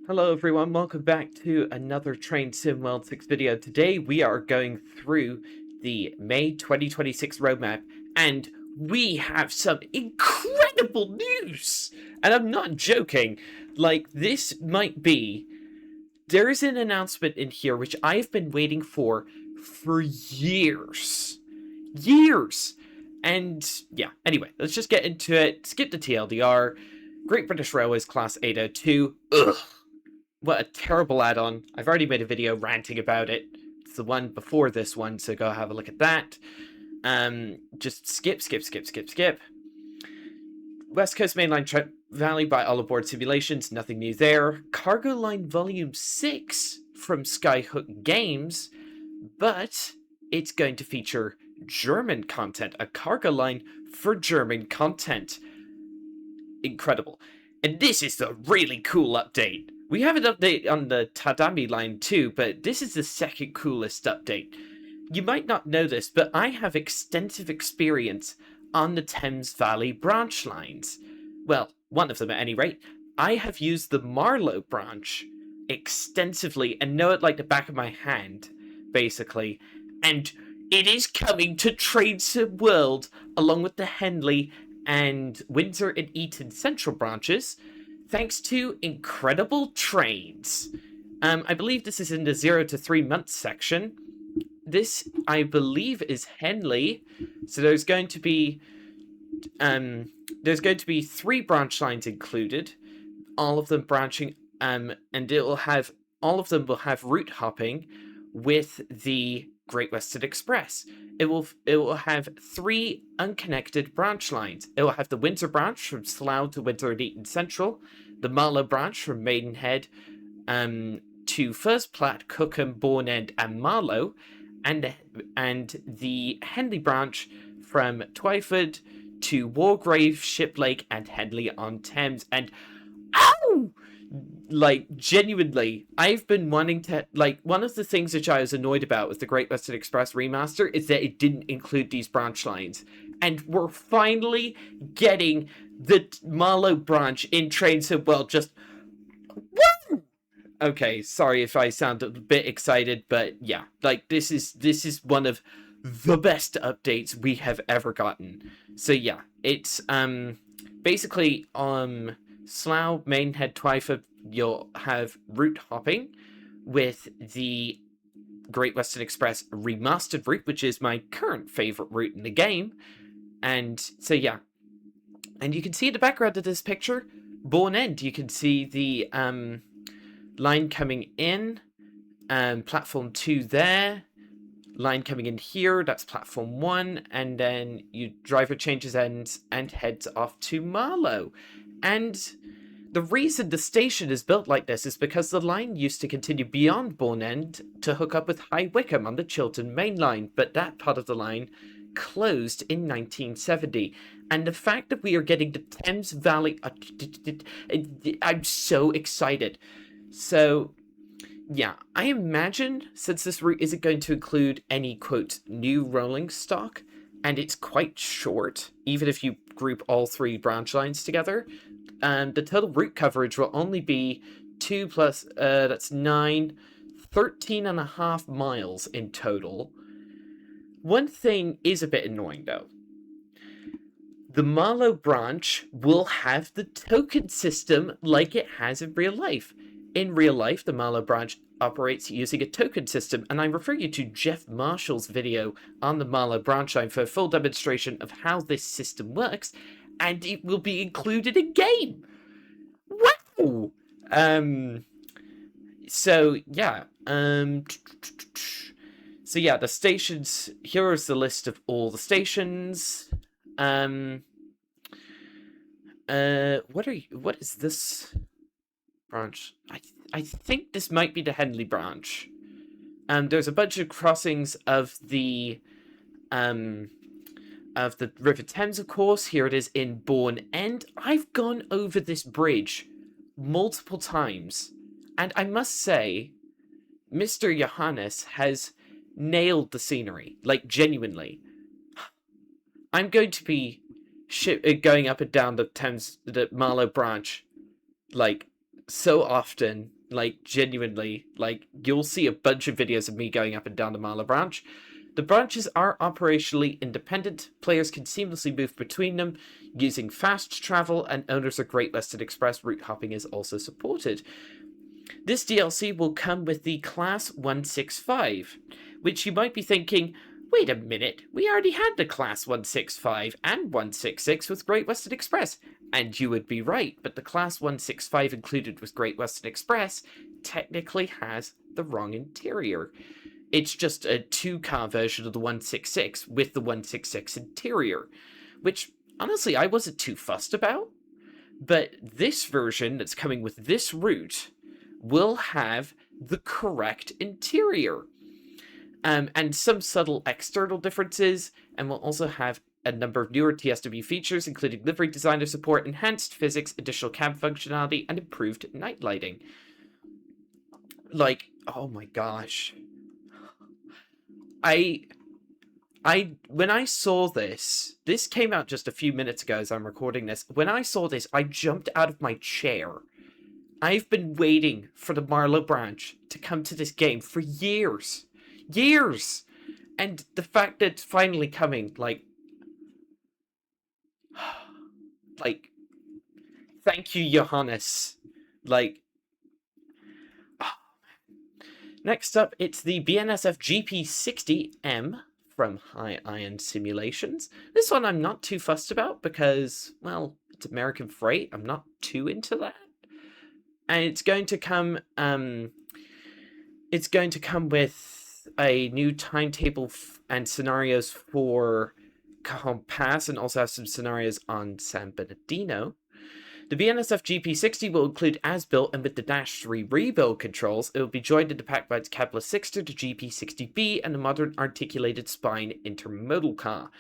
Hello everyone, welcome back to another Train Sim World 6 video. Today we are going through the May 2026 roadmap, and we have some incredible news! And I'm not joking, like, this might be... There is an announcement in here which I've been waiting for years. Years! And, yeah, anyway, let's just get into it. Skip the TLDR. Great British Railways Class 802. Ugh! What a terrible add-on. I've already made a video ranting about it. It's the one before this one, so go have a look at that. Just skip. West Coast Mainline Trent Valley by All Aboard Simulations, nothing new there. Cargo Line Volume 6 from Skyhook Games, but it's going to feature German content. A cargo line for German content. Incredible. And this is the really cool update. We have an update on the Tadami line too, but this is the second coolest update. You might not know this, but I have extensive experience on the Thames Valley branch lines. Well, one of them at any rate. I have used the Marlow branch extensively and know it like the back of my hand, basically. And it is coming to Train Sim World, along with the Henley and Windsor and Eton Central branches, thanks to incredible trains. I believe this is in the 0 to 3 months section. This, I believe, is Henley. So there's going to be 3 branch lines included, all of them branching, and all of them will have route hopping with the Great Western Express. It will have 3 unconnected branch lines. It will have the Windsor branch from Slough to Windsor and Eton Central, the Marlow branch from Maidenhead to First Platte, Cookham, Bourne End, and Marlow, and the Henley branch from Twyford to Wargrave, Shiplake, and Henley on Thames. And ow! Like, genuinely, I've been wanting to, like, one of the things which I was annoyed about with the Great Western Express remaster is that it didn't include these branch lines. And we're finally getting the Marlow branch in Train Sim World. Just, woo! Okay, sorry if I sound a bit excited, but yeah, like, this is one of the best updates we have ever gotten. So yeah, it's, basically, Slough, Maidenhead, Twyford, you'll have route hopping with the Great Western Express remastered route, which is my current favorite route in the game. And so yeah, and you can see in the background of this picture, Bourne End. You can see the line coming in, platform 2 there, line coming in here, that's platform 1, and then driver changes ends and heads off to Marlow. And the reason the station is built like this is because the line used to continue beyond Bourne End to hook up with High Wycombe on the Chiltern Main Line, but that part of the line closed in 1970. And the fact that we are getting the Thames Valley... I'm so excited. So, yeah, I imagine, since this route isn't going to include any, quote, new rolling stock, and it's quite short, even if you group all 3 branch lines together, the total route coverage will only be 2 plus, that's 9, 13.5 miles in total. One thing is a bit annoying, though. The Marlow branch will have the token system like it has in real life. In real life, the Marlow branch operates using a token system, and I refer you to Jeff Marshall's video on the Marlow branch line for a full demonstration of how this system works, and it will be included in game. Wow! So yeah, so yeah, the stations, here is the list of all the stations. What is this branch? I think this might be the Henley branch. There's a bunch of crossings of the River Thames, of course. Here it is in Bourne End. I've gone over this bridge multiple times, and I must say, Mr. Johannes has nailed the scenery, like, genuinely. I'm going to be going up and down the Thames, the Marlow branch, like, so often, like, genuinely, like, you'll see a bunch of videos of me going up and down the Mala branch. The branches are operationally independent. Players can seamlessly move between them using fast travel, and owners of Great Western Express route hopping is also supported. This DLC will come with the Class 165, which you might be thinking, wait a minute, we already had the Class 165 and 166 with Great Western Express. And you would be right, but the Class 165 included with Great Western Express technically has the wrong interior. It's just a 2-car version of the 166 with the 166 interior, which honestly I wasn't too fussed about. But this version that's coming with this route will have the correct interior. And some subtle external differences, and will also have a number of newer TSW features, including livery designer support, enhanced physics, additional cam functionality, and improved night lighting. Like, oh my gosh. When I saw this came out just a few minutes ago as I'm recording this. When I saw this, I jumped out of my chair. I've been waiting for the Marlow branch to come to this game for years. Years! And the fact that it's finally coming, like, thank you, Johannes. Like, next up, it's the BNSF GP60M from High Iron Simulations. This one I'm not too fussed about because, well, it's American freight. I'm not too into that. And it's going to come with a new timetable and scenarios for Cajon Pass, and also have some scenarios on San Bernardino. The BNSF GP60 will include as-built, and with the Dash 3 rebuild controls, it will be joined in the pack by its cabless 6-ter to GP60B and a modern articulated spine intermodal car.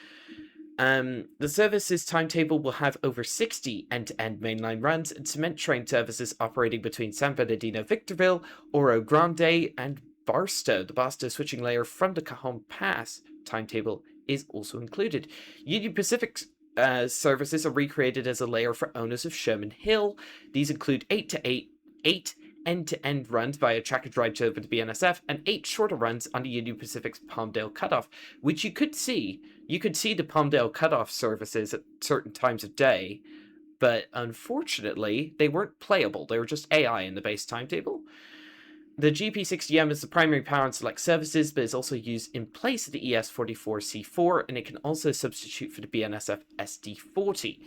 The service's timetable will have over 60 end-to-end mainline runs and cement train services operating between San Bernardino, Victorville, Oro Grande, and Barstow. The Barstow switching layer from the Cajon Pass timetable is also included. Union Pacific's services are recreated as a layer for owners of Sherman Hill. These include 8 end-to-end runs via track and drive over the BNSF, and 8 shorter runs on the Union Pacific's Palmdale Cutoff, which you could see. You could see the Palmdale Cutoff services at certain times of day, but unfortunately, they weren't playable. They were just AI in the base timetable. The GP60M is the primary power and select services, but is also used in place of the ES44C4, and it can also substitute for the BNSF SD40.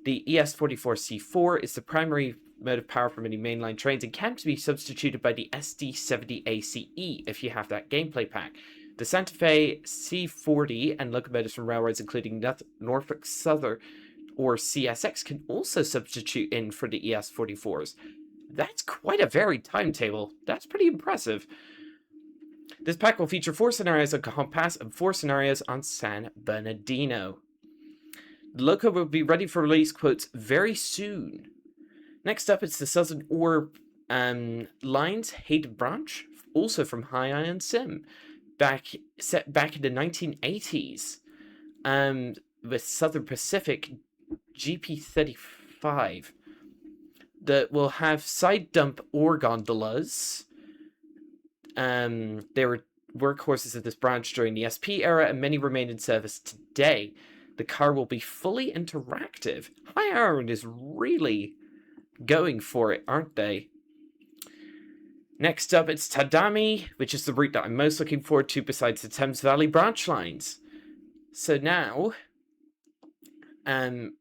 The ES44C4 is the primary mode of power for many mainline trains and can be substituted by the SD70ACE if you have that gameplay pack. The Santa Fe C40 and locomotives from railroads including Norfolk Southern or CSX can also substitute in for the ES44s. That's quite a varied timetable. That's pretty impressive. This pack will feature 4 scenarios on Cajon Pass and 4 scenarios on San Bernardino. The loco will be ready for release, quotes, very soon. Next up, it's the Southern Ore Lines Hayden branch, also from High Iron Sim, set back in the 1980s, with Southern Pacific GP35. That will have side dump ore gondolas. They were workhorses of this branch during the SP era, and many remain in service today. The car will be fully interactive. High Iron is really going for it, aren't they? Next up, it's Tadami, which is the route that I'm most looking forward to besides the Thames Valley branch lines. So now, in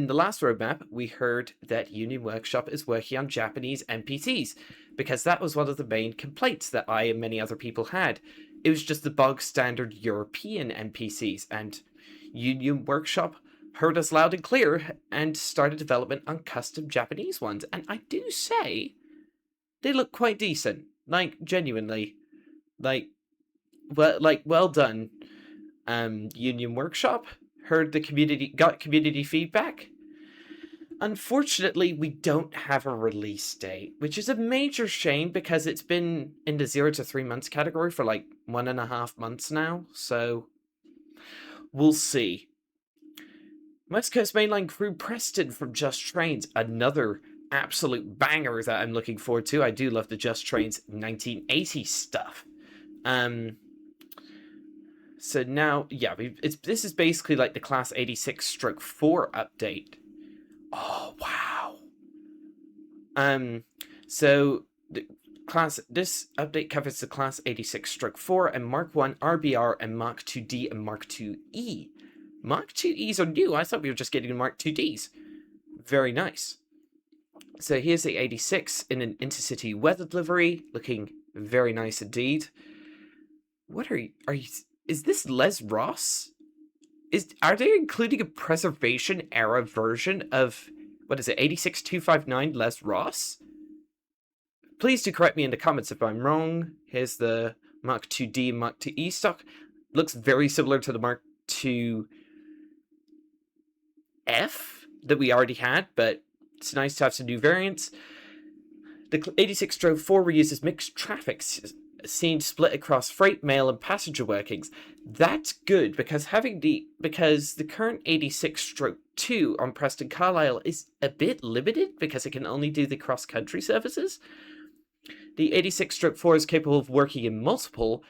the last roadmap, we heard that Union Workshop is working on Japanese NPCs, because that was one of the main complaints that I and many other people had. It was just the bog standard European NPCs, and Union Workshop heard us loud and clear and started development on custom Japanese ones. And I do say, they look quite decent. Like, genuinely. Well done, Union Workshop. Heard the community, got community feedback. Unfortunately, we don't have a release date, which is a major shame because it's been in the 0 to 3 months category for like 1.5 months now, so we'll see. West Coast Mainline Crew Preston from Just Trains, another absolute banger that I'm looking forward to. I do love the Just Trains 1980 stuff. So now, yeah, this is basically like the Class 86/4 update. Oh wow. So this update covers the Class 86/4 and Mark 1 RBR and Mark 2D and Mark 2E. Mark 2Es are new. I thought we were just getting Mark 2Ds. Very nice. So here's the 86 in an intercity weather delivery, looking very nice indeed. What are you? Is this Les Ross? Are they including a preservation era version of, what is it, 86259 Les Ross? Please do correct me in the comments if I'm wrong. Here's the Mark 2D and Mark 2E stock. Looks very similar to the Mark 2F that we already had, but it's nice to have some new variants. The 86/4 reuses mixed traffic scene split across freight, mail, and passenger workings. That's good because the current 86/2 on Preston Carlisle is a bit limited because it can only do the cross-country services. The 86/4 is capable of working in multiple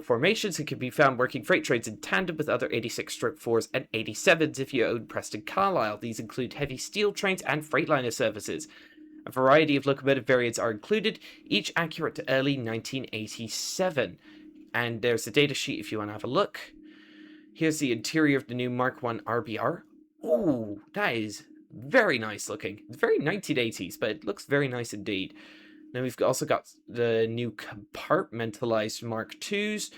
formations. It can be found working freight trains in tandem with other 86/4s and 87s if you own Preston Carlisle. These include heavy steel trains and Freightliner services. A variety of locomotive variants are included, each accurate to early 1987. And there's the data sheet if you want to have a look. Here's the interior of the new Mark 1 RBR. Oh, that is very nice looking. It's very 1980s, but it looks very nice indeed. Now we've also got the new compartmentalized Mark 2s.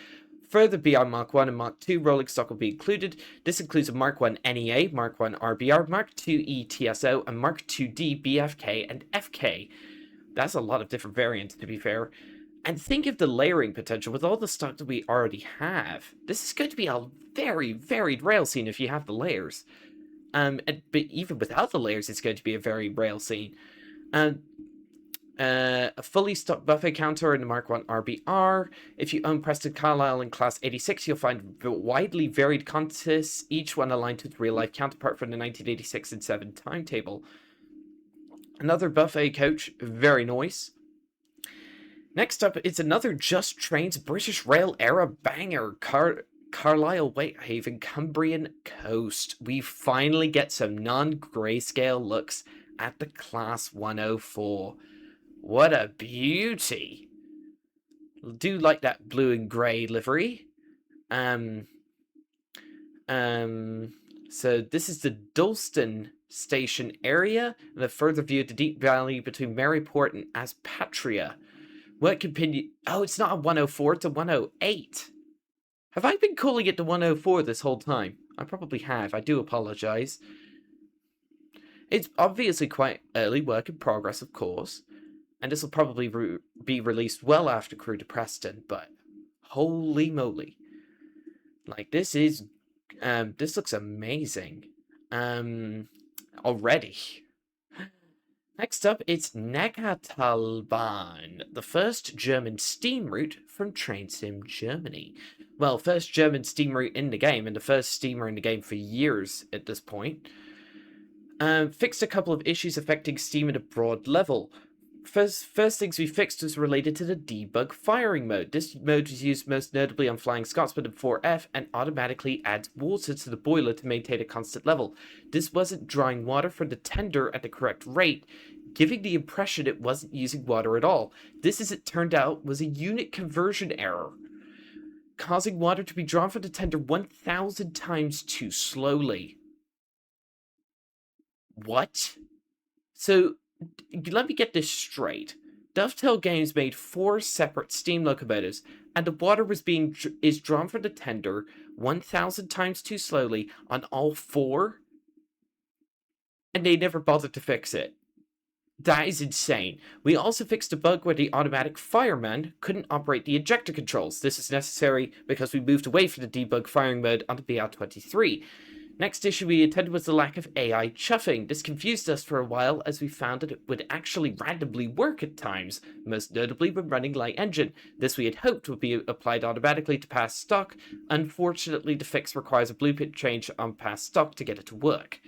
Further beyond Mark 1 and Mark 2, rolling stock will be included. This includes a Mark 1 NEA, Mark 1 RBR, Mark 2 ETSO, and Mark 2D BFK and FK. That's a lot of different variants, to be fair. And think of the layering potential with all the stock that we already have. This is going to be a very varied rail scene if you have the layers. But even without the layers, it's going to be a very rail scene. A fully stocked buffet counter in the Mark 1 RBR. If you own Preston Carlisle in Class 86, you'll find widely varied contests, each one aligned to its real-life counterpart from the 1986 and 7 timetable. Another buffet coach, very nice. Next up, it's another Just Trains British Rail era banger, Carlisle Whitehaven Cumbrian Coast. We finally get some non-grayscale looks at the Class 104. What a beauty. Do like that blue and grey livery. So this is the Dalston station area, and a further view of the deep valley between Maryport and Aspatria. What continue? Oh, it's not a 104, it's a 108. Have I been calling it the 104 this whole time? I probably have. I do apologize. It's obviously quite early work in progress, of course. And this will probably be released well after Crew to Preston, but holy moly. Like, this looks amazing. Already. Next up, it's Neckartalbahn, the first German steam route from Train Sim Germany. Well, first German steam route in the game, and the first steamer in the game for years at this point. Fixed a couple of issues affecting steam at a broad level. First things we fixed was related to the debug firing mode. This mode is used most notably on Flying Scotsman and 4F and automatically adds water to the boiler to maintain a constant level. This wasn't drawing water from the tender at the correct rate, giving the impression it wasn't using water at all. This, as it turned out, was a unit conversion error, causing water to be drawn from the tender 1,000 times too slowly. What? So, let me get this straight. Dovetail Games made 4 separate steam locomotives, and the water is drawn from the tender 1,000 times too slowly on all 4, and they never bothered to fix it. That is insane. We also fixed a bug where the automatic fireman couldn't operate the ejector controls. This is necessary because we moved away from the debug firing mode onto BR23. Next issue we attended was the lack of AI chuffing. This confused us for a while as we found that it would actually randomly work at times, most notably when running light engine. This we had hoped would be applied automatically to past stock. Unfortunately, the fix requires a blueprint change on past stock to get it to work.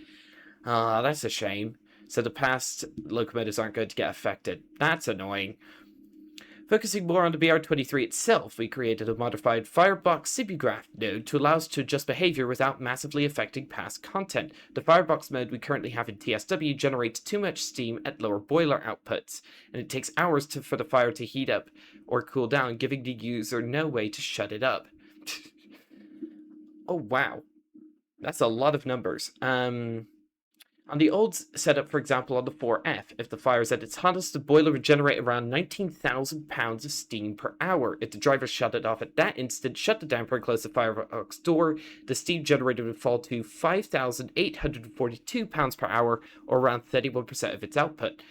Ah, that's a shame. So the past locomotives aren't going to get affected. That's annoying. Focusing more on the BR-23 itself, we created a modified Firebox Simulgraph node to allow us to adjust behavior without massively affecting past content. The Firebox mode we currently have in TSW generates too much steam at lower boiler outputs, and it takes hours for the fire to heat up or cool down, giving the user no way to shut it up. Oh, wow. That's a lot of numbers. On the old setup, for example, on the 4F, if the fire is at its hottest, the boiler would generate around 19,000 pounds of steam per hour. If the driver shut it off at that instant, shut the damper and closed the firebox door, the steam generated would fall to 5,842 pounds per hour, or around 31% of its output.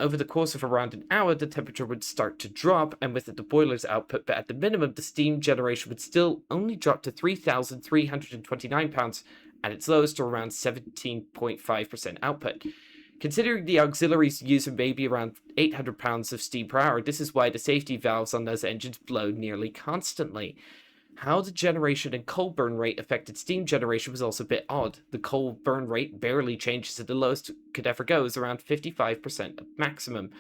Over the course of around an hour, the temperature would start to drop, and with it the boiler's output, but at the minimum, the steam generation would still only drop to 3,329 pounds at its lowest, or around 17.5% output. Considering the auxiliaries use maybe around 800 pounds of steam per hour, this is why the safety valves on those engines blow nearly constantly. How the generation and coal burn rate affected steam generation was also a bit odd. The coal burn rate barely changes, and the lowest it could ever go is around 55% of maximum,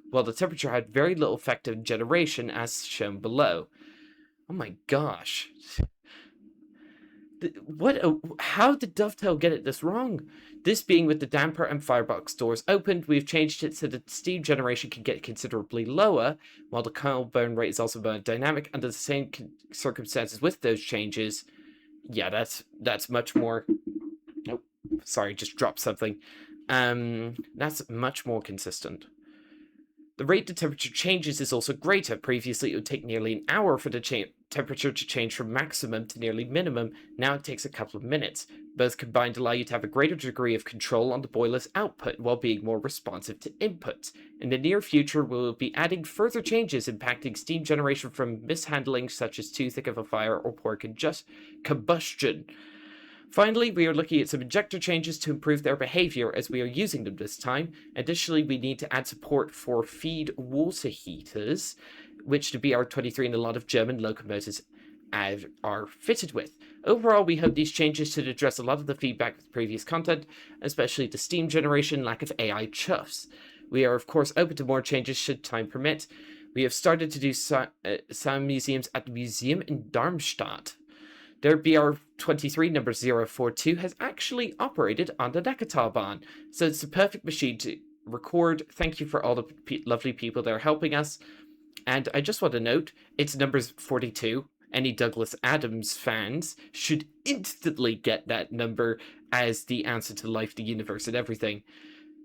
while the temperature had very little effect on generation, as shown below. Oh my gosh. How did Dovetail get it this wrong? This being with the damper and firebox doors opened, we've changed it so that steam generation can get considerably lower, while the coal burn rate is also more dynamic under the same circumstances with those changes. Yeah, that's much more... Nope, sorry, just dropped something. That's much more consistent. The rate the temperature changes is also greater. Previously, it would take nearly an hour for the temperature to change from maximum to nearly minimum. Now it takes a couple of minutes. Both combined allow you to have a greater degree of control on the boiler's output while being more responsive to inputs. In the near future, we will be adding further changes impacting steam generation from mishandling such as too thick of a fire or poor combustion. Finally, we are looking at some injector changes to improve their behavior as we are using them this time. Additionally, we need to add support for feed water heaters, which the BR-23 and a lot of German locomotives are fitted with. Overall, we hope these changes should address a lot of the feedback with previous content, especially the steam generation, lack of AI chuffs. We are, of course, open to more changes should time permit. We have started to do sound museums at the museum in Darmstadt. Their BR-23 number 042 has actually operated on the Neckartalbahn, so it's the perfect machine to record. Thank you for all the lovely people that are helping us. And I just want to note, it's number 42. Any Douglas Adams fans should instantly get that number as the answer to life, the universe, and everything.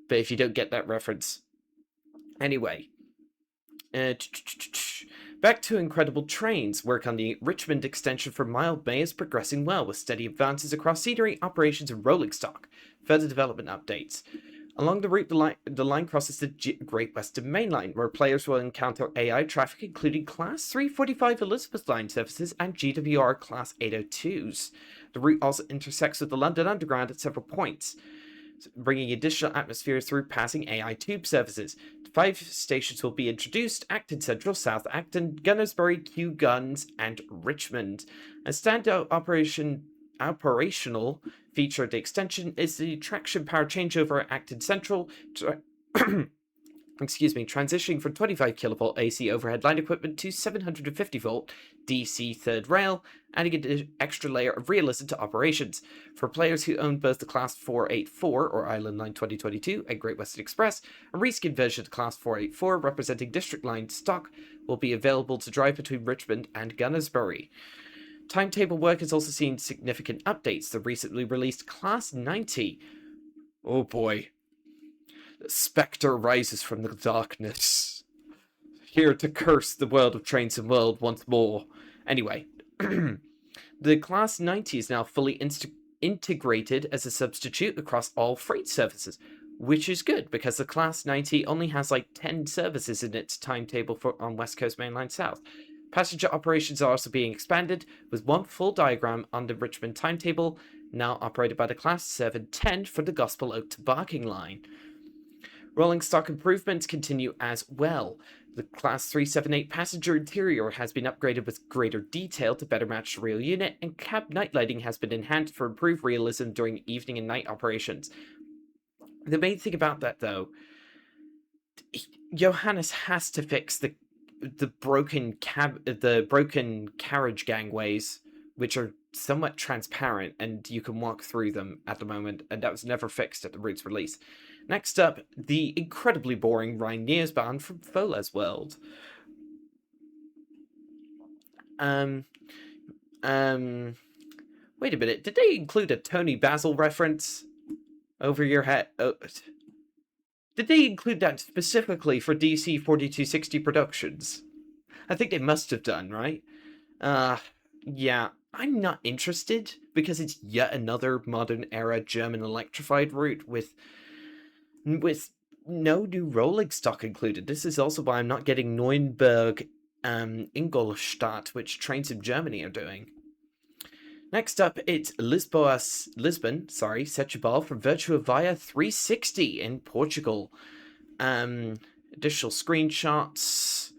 But if you don't get that reference... Anyway... Back to Incredible Trains. Work on the Richmond extension for Mild May is progressing well, with steady advances across scenery, operations, and rolling stock. Further development updates. Along the route, the line crosses the Great Western Main Line, where players will encounter AI traffic, including Class 345 Elizabeth Line services and GWR Class 802s. The route also intersects with the London Underground at several points, bringing additional atmospheres through passing AI tube services. 5 stations will be introduced: Acton Central, South Acton, Gunnersbury, Kew Guns, and Richmond. A standout operational feature of the extension is the traction power changeover at Acton Central, transitioning from 25 kilovolt AC overhead line equipment to 750 volt DC third rail, adding an extra layer of realism to operations. For players who own both the Class 484 or Island Line 2022 and Great Western Express, a reskin version of the Class 484 representing District Line stock will be available to drive between Richmond and Gunnersbury. Timetable work has also seen significant updates. The recently released Class 90. Oh boy. The spectre rises from the darkness, here to curse the world of Trains and World once more. Anyway, the Class 90 is now fully integrated as a substitute across all freight services, which is good because the Class 90 only has like 10 services in its timetable on West Coast Mainline South. Passenger operations are also being expanded, with one full diagram on the Richmond timetable now operated by the Class 710 for the Gospel Oak to Barking line. Rolling stock improvements continue as well. The Class 378 passenger interior has been upgraded with greater detail to better match the real unit, and cab night lighting has been enhanced for improved realism during evening and night operations. The main thing about that, though, Johannes has to fix the broken carriage gangways, which are somewhat transparent and you can walk through them at the moment, and that was never fixed at the Roots release. Next up, the incredibly boring Rhein-Neosbahn from Foles World. Wait a minute, did they include a Tony Basil reference over your head? Oh, did they include that specifically for DC 4260 Productions? I think they must have done, right? Yeah, I'm not interested, because it's yet another modern era German electrified route with no new rolling stock included. This is also why I'm not getting Neuenberg Ingolstadt, which trains in Germany are doing. Next up, it's Lisbon, Setúbal from Virtua Via 360 in Portugal. Additional screenshots.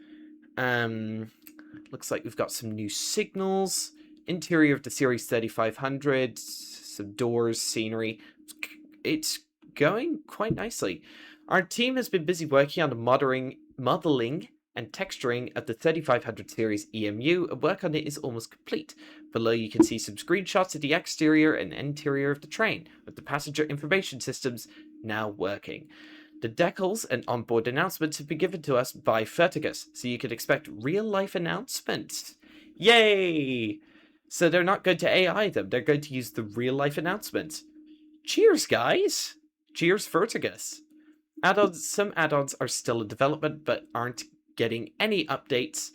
Looks like we've got some new signals. Interior of the Series 3500. Some doors, scenery. It's going quite nicely. Our team has been busy working on the modeling and texturing of the 3500 series EMU, and work on it is almost complete. Below you can see some screenshots of the exterior and interior of the train, with the passenger information systems now working. The decals and onboard announcements have been given to us by Fertigus, so you can expect real-life announcements. Yay! So they're not going to AI them, they're going to use the real-life announcements. Cheers, guys! Cheers, Fertigus! Some add-ons are still in development, but aren't getting any updates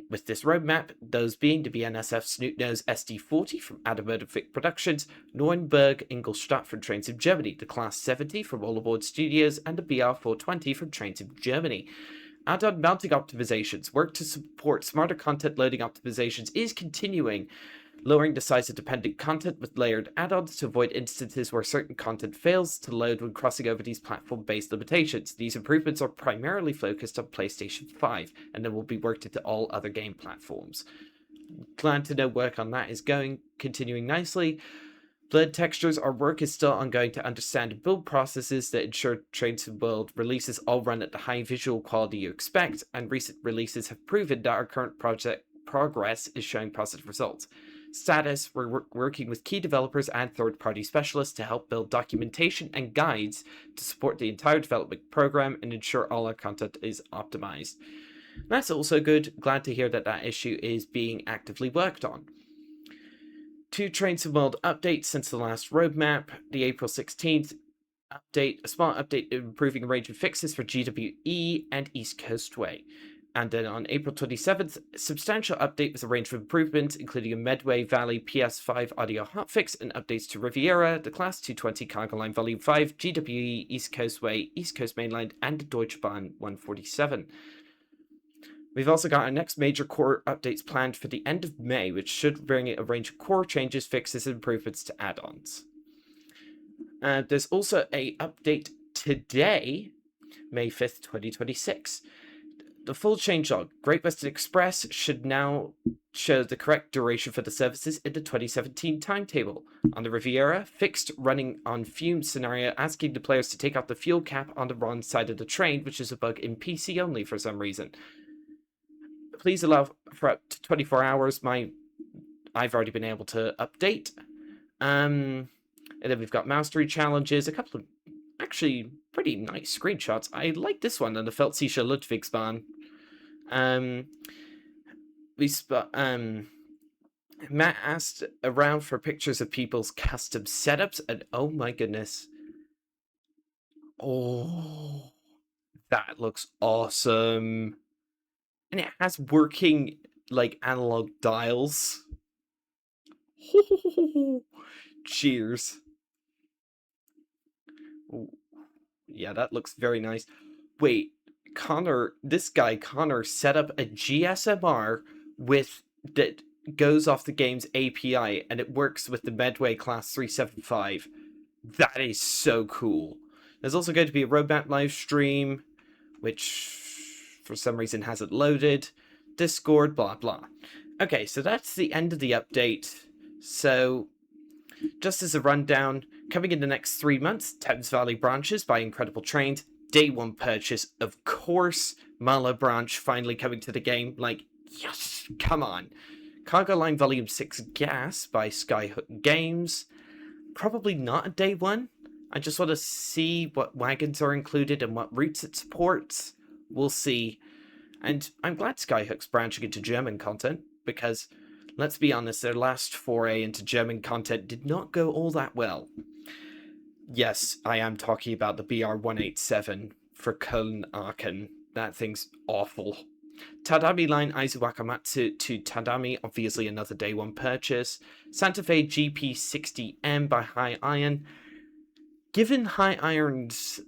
with this roadmap, those being the BNSF Snoot-Nose SD40 from Automotive Productions, Neuenberg Ingolstadt from Trains in Germany, the Class 70 from All Aboard Studios, and the BR420 from Trains in Germany. Add-on mounting optimizations. Work to support smarter content loading optimizations is continuing, lowering the size of dependent content with layered add-ons to avoid instances where certain content fails to load when crossing over these platform-based limitations. These improvements are primarily focused on PlayStation 5, and then will be worked into all other game platforms. Glad to know work on that is continuing nicely. Blurred textures, our work is still ongoing to understand and build processes that ensure Trains World releases all run at the high visual quality you expect, and recent releases have proven that our current project progress is showing positive results. Status, we're working with key developers and third-party specialists to help build documentation and guides to support the entire development program and ensure all our content is optimized. That's also good. Glad to hear that that issue is being actively worked on. 2 Trains World updates since the last roadmap. The April 16th update, a small update improving a range of fixes for GWE and East Coast Way. And then on April 27th, substantial update with a range of improvements, including a Medway Valley PS5 audio hotfix and updates to Riviera, the Class 220 Cargo Line Volume 5, GWE, East Coast Way, East Coast Mainline, and Deutsche Bahn 147. We've also got our next major core updates planned for the end of May, which should bring a range of core changes, fixes, and improvements to add-ons. There's also a update today, May 5th, 2026. The full changelog. Great Western Express should now show the correct duration for the services in the 2017 timetable. On the Riviera, fixed running on fumes scenario asking the players to take out the fuel cap on the wrong side of the train, which is a bug in PC only for some reason. Please allow for up to 24 hours. I've already been able to update. And then we've got mastery challenges, a couple of actually pretty nice screenshots. I like this one on the Feldsischer Ludwigsbahn. Matt asked around for pictures of people's custom setups, and oh my goodness. Oh, that looks awesome. And it has working, like, analog dials. Cheers. Ooh. Yeah, that looks very nice. Wait, Connor, this guy, Connor, set up a GSMR with that goes off the game's API and it works with the Medway class 375. That is so cool. There's also going to be a roadmap live stream, which for some reason hasn't loaded. Discord, blah blah. Okay, so that's the end of the update. So, just as a rundown, coming in the next 3 months, Thames Valley branches by Incredible Trains. Day 1 purchase, of course. Marlow branch finally coming to the game. Like, yes, come on. Cargo Line Volume 6 Gas by Skyhook Games. Probably not a day 1. I just want to see what wagons are included and what routes it supports. We'll see. And I'm glad Skyhook's branching into German content, because, let's be honest, their last foray into German content did not go all that well. Yes, I am talking about the BR-187 for Köln-Aachen. That thing's awful. Tadami line Aizuwakamatsu to Tadami, obviously another day 1 purchase. Santa Fe GP60M by High Iron. Given High Iron's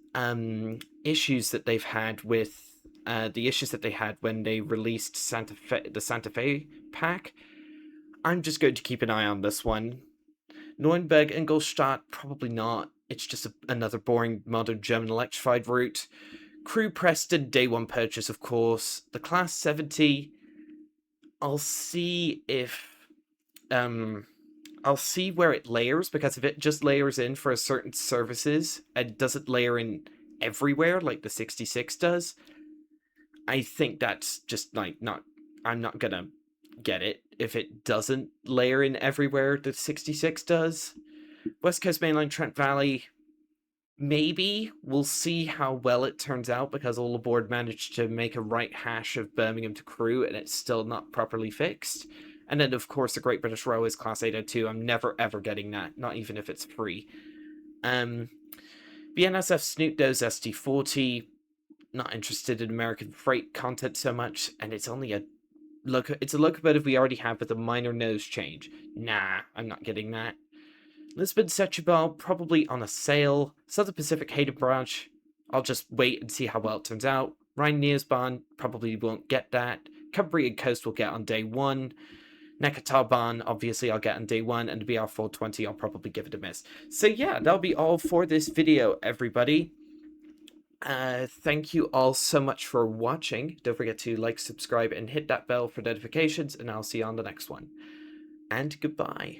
issues that they've had with the issues that they had when they released the Santa Fe pack, I'm just going to keep an eye on this one. Nürnberg Ingolstadt, probably not. It's just another boring modern German electrified route. Crew Preston, day 1 purchase, of course. The Class 70, I'll see where it layers, because if it just layers in for a certain services and doesn't layer in everywhere like the 66 does, I think that's just like I'm not gonna get it if it doesn't layer in everywhere the 66 does. West Coast Mainline Trent Valley, maybe. We'll see how well it turns out, because All Aboard managed to make a right hash of Birmingham to Crewe and it's still not properly fixed. And then, of course, the Great British Railways Class 802. I'm never ever getting that, not even if it's free. BNSF Snoot-Doe's ST40, not interested in American freight content so much, and it's only it's a locomotive we already have with a minor nose change. Nah, I'm not getting that. Lisbon Setúbal, probably on a sale. Southern Pacific Hayden branch, I'll just wait and see how well it turns out. Rhine-Niersbahn, probably won't get that. Cumbrian Coast will get on day 1. Neckartalbahn, obviously I'll get on day 1, and the BR420 I'll probably give it a miss. So yeah, that'll be all for this video, everybody. Thank you all so much for watching. Don't forget to like, subscribe, and hit that bell for notifications, and I'll see you on the next one. And goodbye.